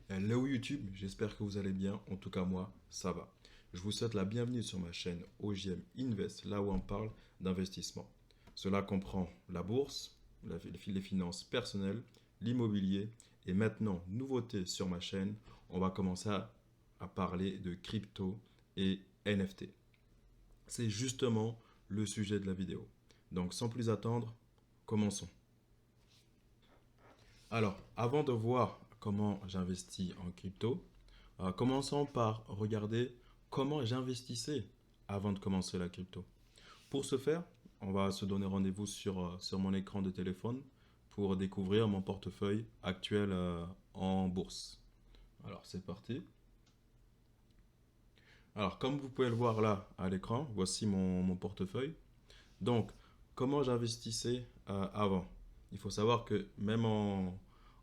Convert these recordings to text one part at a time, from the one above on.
Hello YouTube, j'espère que vous allez bien. En tout cas, moi, ça va. Je vous souhaite la bienvenue sur ma chaîne OGM Invest, là où on parle d'investissement. Cela comprend la bourse, les finances personnelles, l'immobilier et maintenant, nouveauté sur ma chaîne, on va commencer à parler de crypto et NFT. C'est justement le sujet de la vidéo. Donc, sans plus attendre, commençons. Alors, avant de voir comment j'investis en crypto, commençons par regarder comment j'investissais avant de commencer la crypto. Pour ce faire, on va se donner rendez-vous sur mon écran de téléphone pour découvrir mon portefeuille actuel en bourse. Alors, c'est parti. Alors, comme vous pouvez le voir là à l'écran, voici mon portefeuille. Donc, comment j'investissais avant? Il faut savoir que même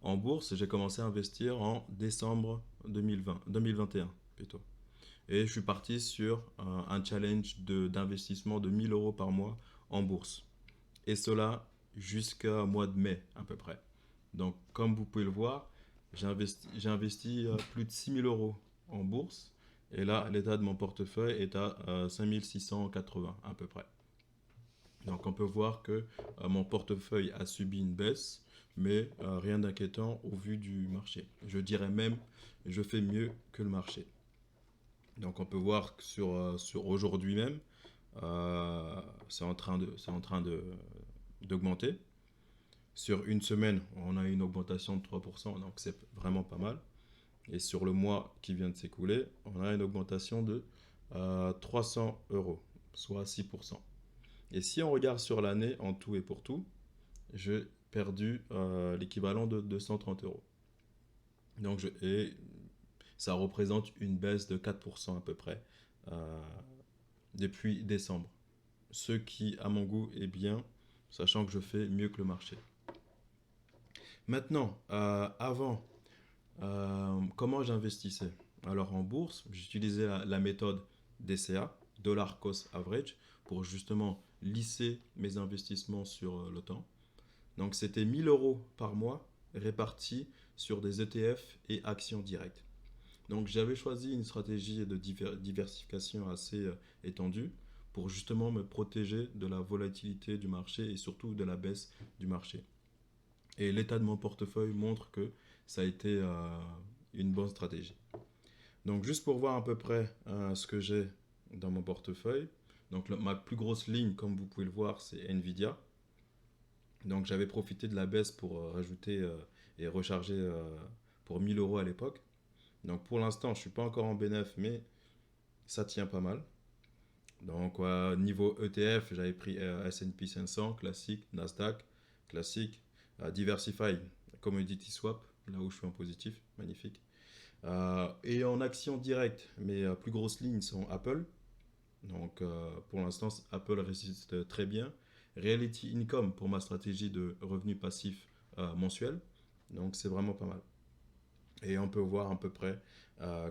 en bourse, j'ai commencé à investir en décembre 2021 plutôt. Et je suis parti sur un challenge d'investissement de 1000 euros par mois en bourse. Et cela jusqu'au mois de mai à peu près. Donc, comme vous pouvez le voir, j'ai investi plus de 6000 euros en bourse. Et là, l'état de mon portefeuille est à 5680 à peu près. Donc on peut voir que mon portefeuille a subi une baisse, mais rien d'inquiétant au vu du marché. Je dirais même, je fais mieux que le marché. Donc on peut voir que sur aujourd'hui même, d'augmenter. Sur une semaine, on a une augmentation de 3%, donc c'est vraiment pas mal. Et sur le mois qui vient de s'écouler, on a une augmentation de 300 euros, soit 6%. Et si on regarde sur l'année en tout et pour tout, j'ai perdu l'équivalent de 230 euros. Et ça représente une baisse de 4% à peu près euh, depuis décembre. Ce qui, à mon goût, est bien, sachant que je fais mieux que le marché. Maintenant, avant, comment j'investissais? Alors en bourse, j'utilisais la méthode DCA, Dollar Cost Average, pour justement lisser mes investissements sur le temps. Donc c'était 1000 euros par mois répartis sur des ETF et actions directes. Donc j'avais choisi une stratégie de diversification assez étendue pour justement me protéger de la volatilité du marché et surtout de la baisse du marché. Et l'état de mon portefeuille montre que ça a été une bonne stratégie. Donc juste pour voir à peu près ce que j'ai dans mon portefeuille. Donc ma plus grosse ligne, comme vous pouvez le voir, c'est Nvidia. Donc j'avais profité de la baisse pour rajouter et recharger pour 1000 euros à l'époque. Donc pour l'instant, je ne suis pas encore en bénéf, mais ça tient pas mal. Donc niveau ETF, j'avais pris S&P 500, classique, Nasdaq, classique, Diversify, Commodity Swap, là où je suis en positif, magnifique. Et en action directe, mes plus grosses lignes sont Apple. Donc pour l'instant, Apple résiste très bien. Reality Income pour ma stratégie de revenus passifs mensuels. Donc c'est vraiment pas mal. Et on peut voir à peu près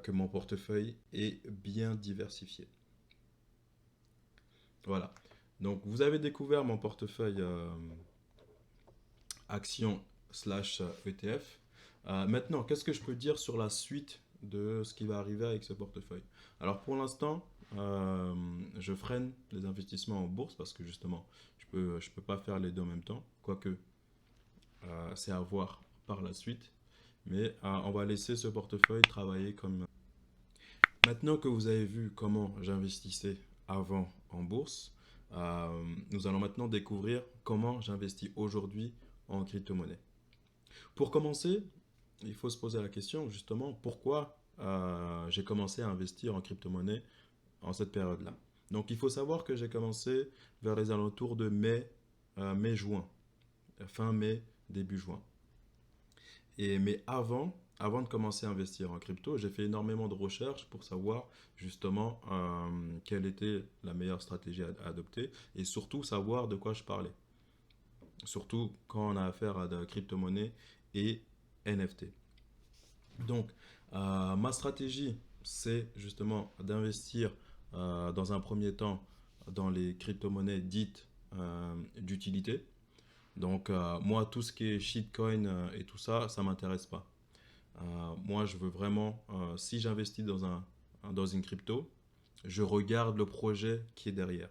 que mon portefeuille est bien diversifié. Voilà. Donc vous avez découvert mon portefeuille action slash ETF. Maintenant, qu'est-ce que je peux dire sur la suite de ce qui va arriver avec ce portefeuille? Alors pour l'instant, je freine les investissements en bourse parce que justement, je peux pas faire les deux en même temps, quoique c'est à voir par la suite. Mais on va laisser ce portefeuille travailler comme... Maintenant que vous avez vu comment j'investissais avant en bourse, nous allons maintenant découvrir comment j'investis aujourd'hui en crypto-monnaie. Pour commencer, il faut se poser la question justement pourquoi j'ai commencé à investir en crypto-monnaie en cette période-là. Donc il faut savoir que j'ai commencé vers les alentours de mai-juin, fin mai, début juin. Mais avant de commencer à investir en crypto, j'ai fait énormément de recherches pour savoir justement quelle était la meilleure stratégie à adopter et surtout savoir de quoi je parlais. Surtout quand on a affaire à de la crypto-monnaie et NFT. Donc, ma stratégie, c'est justement d'investir dans un premier temps dans les crypto-monnaies dites d'utilité. Donc, moi, tout ce qui est shitcoin et tout ça, ça m'intéresse pas. Moi, je veux vraiment, si j'investis dans une crypto, je regarde le projet qui est derrière.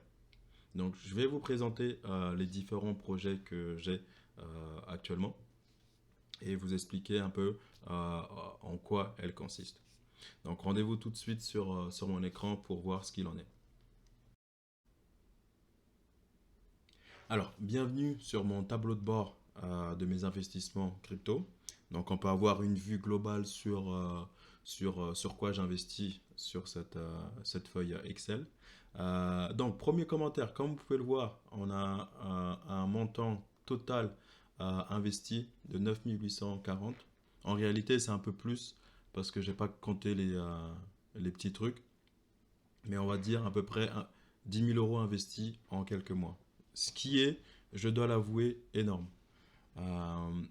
Donc, je vais vous présenter les différents projets que j'ai actuellement et vous expliquer un peu en quoi elles consistent. Donc, rendez-vous tout de suite sur mon écran pour voir ce qu'il en est. Alors, bienvenue sur mon tableau de bord de mes investissements crypto. Donc, on peut avoir une vue globale sur quoi j'investis sur cette feuille Excel. Donc, premier commentaire, comme vous pouvez le voir, on a un montant total investi de 9 840. En réalité, c'est un peu plus parce que je n'ai pas compté les petits trucs, mais on va dire à peu près 10 000 euros investis en quelques mois. Ce qui est, je dois l'avouer, énorme.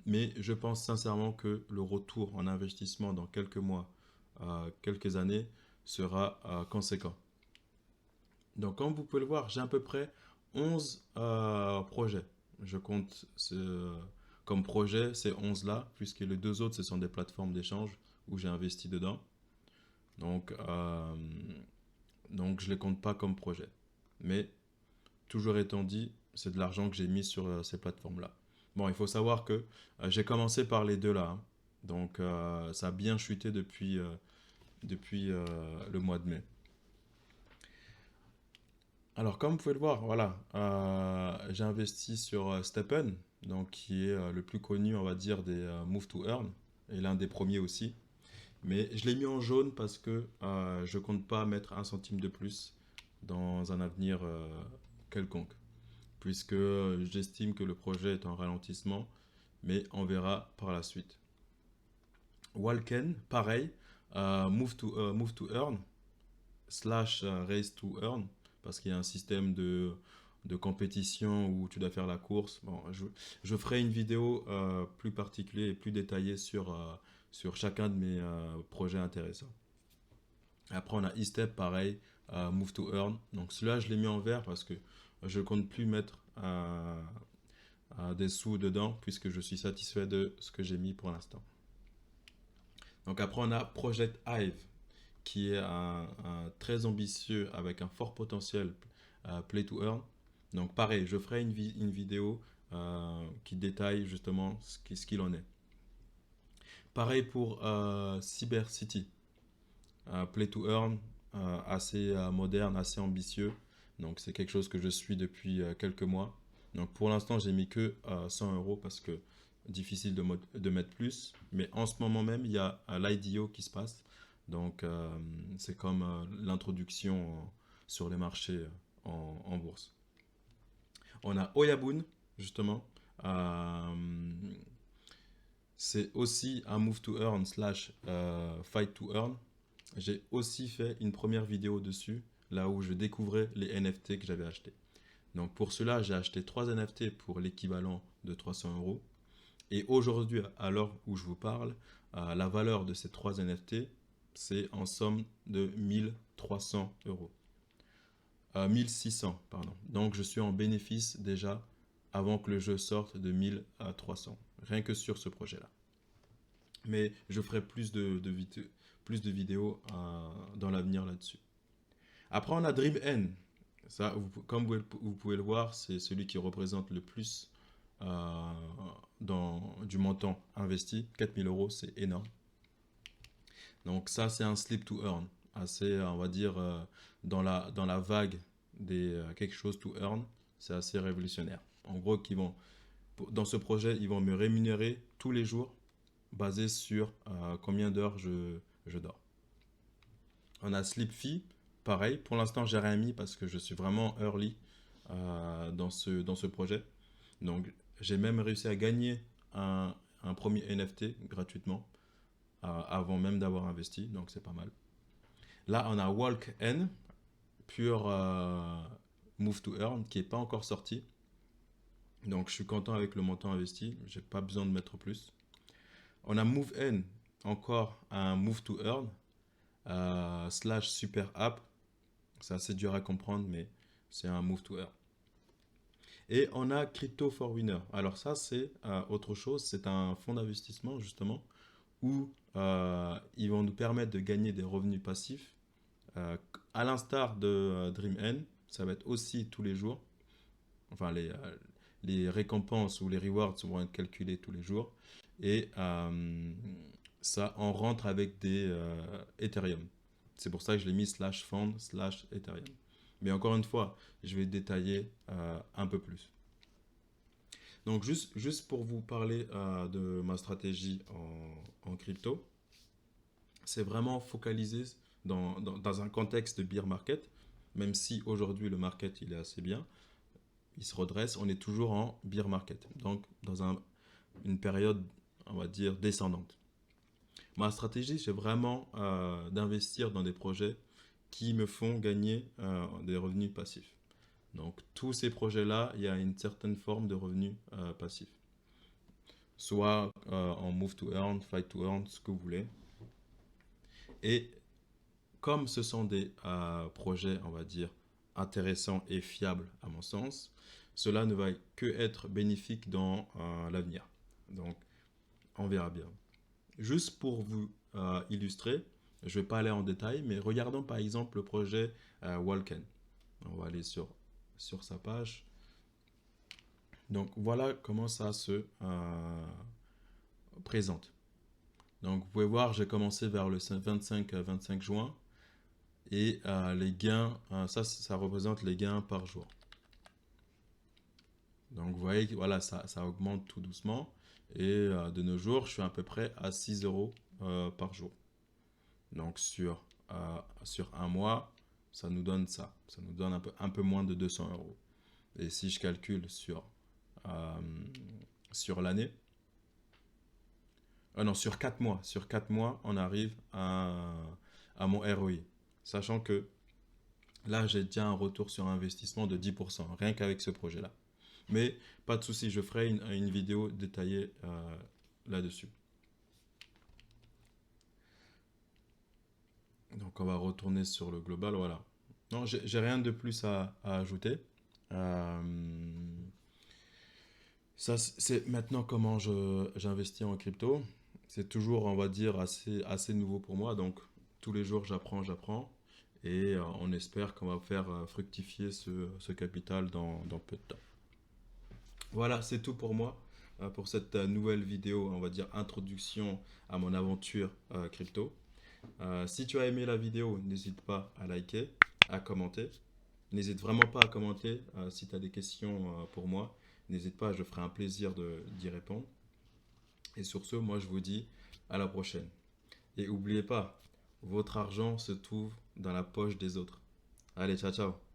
Mais je pense sincèrement que le retour en investissement dans quelques mois, quelques années, sera conséquent. Donc, comme vous pouvez le voir, j'ai à peu près 11 projets. Je compte comme projet ces 11 là, puisque les deux autres, ce sont des plateformes d'échange où j'ai investi dedans. Donc, euh, donc je ne les compte pas comme projet. Mais toujours étant dit, c'est de l'argent que j'ai mis sur ces plateformes-là. Bon, il faut savoir que j'ai commencé par les deux là, hein. Donc, ça a bien chuté depuis le mois de mai. Alors, comme vous pouvez le voir, voilà, j'ai investi sur Steppen, donc qui est le plus connu, on va dire, des Move to Earn, et l'un des premiers aussi. Mais je l'ai mis en jaune parce que je compte pas mettre un centime de plus dans un avenir quelconque, puisque j'estime que le projet est en ralentissement, mais on verra par la suite. Walken, pareil, move to earn, slash race to earn, parce qu'il y a un système de compétition où tu dois faire la course. Bon, je ferai une vidéo plus particulière et plus détaillée sur chacun de mes projets intéressants. Après, on a eStep, pareil, Move to Earn. Donc, celui-là, je l'ai mis en vert parce que je ne compte plus mettre des sous dedans puisque je suis satisfait de ce que j'ai mis pour l'instant. Donc, après, on a Project Hive qui est très ambitieux avec un fort potentiel Play to Earn. Donc, pareil, je ferai une vidéo qui détaille justement ce qu'il en est. Pareil pour Cyber City. Play to Earn, assez moderne, assez ambitieux. Donc c'est quelque chose que je suis depuis quelques mois. Donc pour l'instant, j'ai mis que 100 euros parce que difficile de mettre plus. Mais en ce moment même, il y a l'IDO qui se passe. Donc c'est comme l'introduction sur les marchés en bourse. On a Oyabun, justement. Euh, c'est aussi un move to earn slash fight to earn. J'ai aussi fait une première vidéo dessus, là où je découvrais les NFT que j'avais achetés. Donc pour cela, j'ai acheté 3 NFT pour l'équivalent de 300 euros. Et aujourd'hui, à l'heure où je vous parle, la valeur de ces 3 NFT, c'est en somme de 1300 euros. 1600, pardon. Donc je suis en bénéfice déjà avant que le jeu sorte de 1300, rien que sur ce projet-là. Mais je ferai plus de vidéos dans l'avenir là-dessus. Après, on a Dream N. Ça, comme vous pouvez le voir, c'est celui qui représente le plus du montant investi. 4000 euros, c'est énorme. Donc ça, c'est un slip to earn. Assez, on va dire, dans la vague des quelque chose to earn, c'est assez révolutionnaire. En gros, dans ce projet, ils vont me rémunérer tous les jours basé sur combien d'heures je dors. On a Sleepfy, pareil. Pour l'instant, j'ai rien mis parce que je suis vraiment early dans ce projet. Donc, j'ai même réussi à gagner un premier NFT gratuitement avant même d'avoir investi. Donc, c'est pas mal. Là, on a Walk N, pure Move to Earn, qui n'est pas encore sorti. Donc, je suis content avec le montant investi. J'ai pas besoin de mettre plus. On a Move N, encore un Move to Earn, slash super app. C'est assez dur à comprendre, mais c'est un Move to Earn. Et on a Crypto for Winner. Alors ça, c'est autre chose. C'est un fonds d'investissement, justement, où ils vont nous permettre de gagner des revenus passifs. À l'instar de DreamN, ça va être aussi tous les jours. Enfin, les récompenses ou les rewards vont être calculés tous les jours. Et ça, on rentre avec des Ethereum. C'est pour ça que je l'ai mis slash fund slash Ethereum. Mais encore une fois, je vais détailler un peu plus. Donc, juste pour vous parler de ma stratégie en crypto, c'est vraiment focalisé dans un contexte de bear market, même si aujourd'hui le market il est assez bien, il se redresse, on est toujours en bear market, donc dans une période, on va dire, descendante. Ma stratégie, c'est vraiment d'investir dans des projets qui me font gagner des revenus passifs. Donc tous ces projets-là, il y a une certaine forme de revenus passifs. Soit en move to earn, fight to earn, ce que vous voulez. Et comme ce sont des projets, on va dire, intéressants et fiables à mon sens, cela ne va que être bénéfique dans l'avenir. Donc, on verra bien. Juste pour vous illustrer, je ne vais pas aller en détail, mais regardons par exemple le projet Walken. On va aller sur sa page. Donc, voilà comment ça se présente. Donc, vous pouvez voir, j'ai commencé vers le 25 juin. Et les gains, ça représente les gains par jour. Donc vous voyez, voilà, ça augmente tout doucement. Et de nos jours, je suis à peu près à 6 euros par jour. Donc sur un mois, ça nous donne ça. Ça nous donne un peu moins de 200 euros. Et si je calcule euh, sur l'année, non, sur 4 mois, on arrive à mon ROI. Sachant que là, j'ai déjà un retour sur investissement de 10%, rien qu'avec ce projet-là. Mais pas de souci, je ferai une vidéo détaillée là-dessus. Donc on va retourner sur le global, voilà. Non, j'ai rien de plus à ajouter. Euh, Ça, c'est maintenant comment j'investis en crypto. C'est toujours, on va dire, assez nouveau pour moi. Donc, tous les jours, j'apprends. Et on espère qu'on va faire fructifier ce capital dans peu de temps. Voilà, c'est tout pour moi, pour cette nouvelle vidéo, on va dire, introduction à mon aventure crypto. Si tu as aimé la vidéo, n'hésite pas à liker, à commenter. N'hésite vraiment pas à commenter si tu as des questions pour moi. N'hésite pas, je ferai un plaisir d'y répondre. Et sur ce, moi je vous dis à la prochaine. Et n'oubliez pas, votre argent se trouve dans la poche des autres. Allez, ciao ciao.